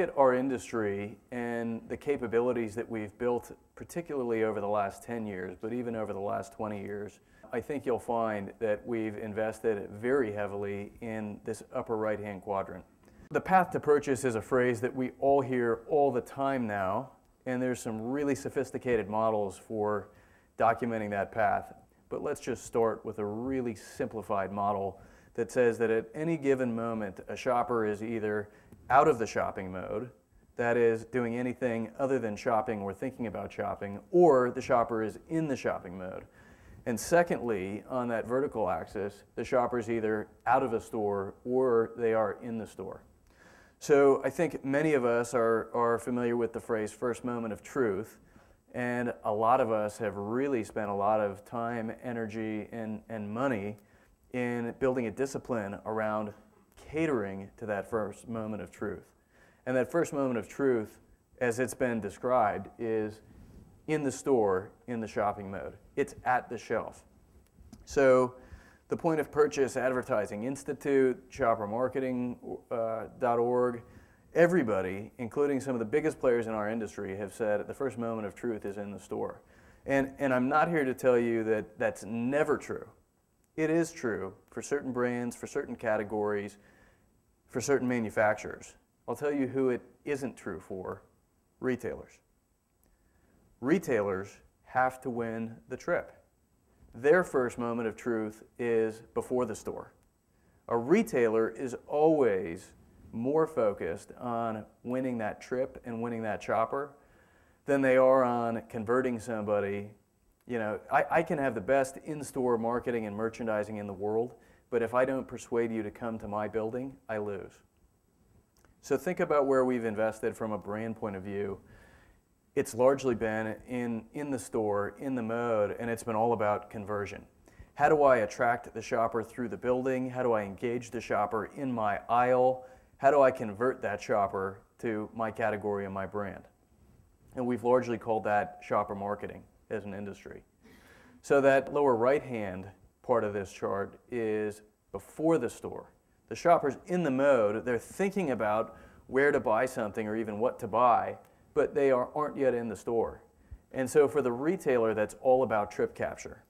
at our industry and the capabilities that we've built, particularly over the last 10 years, but even over the last 20 years, I think you'll find that we've invested very heavily in this upper right-hand quadrant. The path to purchase is a phrase that we all hear all the time now, and there's some really sophisticated models for documenting that path. But let's just start with a really simplified model that says that at any given moment, a shopper is either out of the shopping mode, that is, doing anything other than shopping or thinking about shopping, or the shopper is in the shopping mode. And secondly, on that vertical axis, the shopper is either out of a store or they are in the store. So I think many of us are familiar with the phrase first moment of truth, and a lot of us have really spent a lot of time, energy, and money in building a discipline around catering to that first moment of truth. And that first moment of truth, as it's been described, is in the store, in the shopping mode. It's at the shelf. So the Point of Purchase Advertising Institute, shoppermarketing.org, everybody, including some of the biggest players in our industry, have said the first moment of truth is in the store. And I'm not here to tell you that that's never true. It is true for certain brands, for certain categories, for certain manufacturers. I'll tell you who it isn't true for: retailers. Retailers have to win the trip. Their first moment of truth is before the store. A retailer is always more focused on winning that trip and winning that shopper than they are on converting somebody. You know, I can have the best in-store marketing and merchandising in the world, but if I don't persuade you to come to my building, I lose. So think about where we've invested from a brand point of view. It's largely been in the store, in the mode, and it's been all about conversion. How do I attract the shopper through the building? How do I engage the shopper in my aisle? How do I convert that shopper to my category and my brand? And we've largely called that shopper marketing as an industry. So that lower right-hand part of this chart is before the store. The shopper's in the mode, they're thinking about where to buy something or even what to buy, but they aren't yet in the store. And so for the retailer, that's all about trip capture.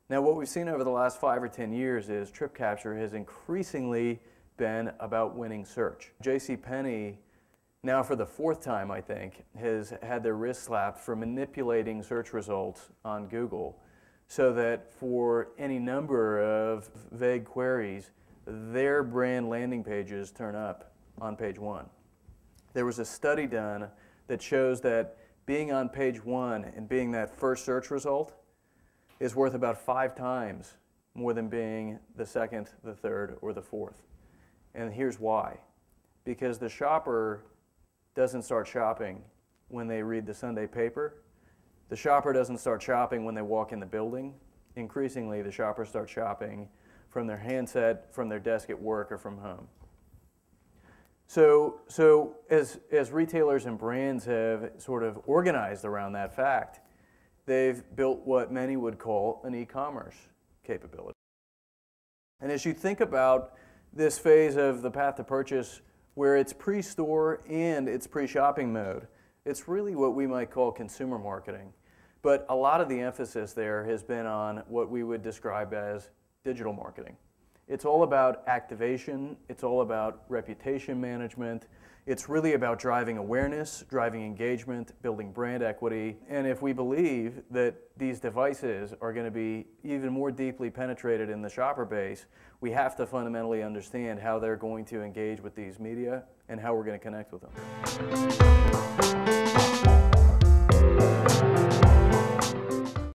Now what we've seen over the last 5 or 10 years is trip capture has increasingly been about winning search. JCPenney, now for the 4th time I think, has had their wrist slapped for manipulating search results on Google so that for any number of vague queries, their brand landing pages turn up on page 1. There was a study done that shows that being on page 1 and being that first search result is worth about 5 times more than being the 2nd, the 3rd, or the 4th. And here's why. Because the shopper doesn't start shopping when they read the Sunday paper. The shopper doesn't start shopping when they walk in the building. Increasingly, the shopper starts shopping from their handset, from their desk at work, or from home. So as retailers and brands have sort of organized around that fact, they've built what many would call an e-commerce capability. And as you think about this phase of the path to purchase where it's pre-store and it's pre-shopping mode, it's really what we might call consumer marketing. But a lot of the emphasis there has been on what we would describe as digital marketing. It's all about activation, it's all about reputation management, it's really about driving awareness, driving engagement, building brand equity. And if we believe that these devices are going to be even more deeply penetrated in the shopper base, we have to fundamentally understand how they're going to engage with these media and how we're going to connect with them.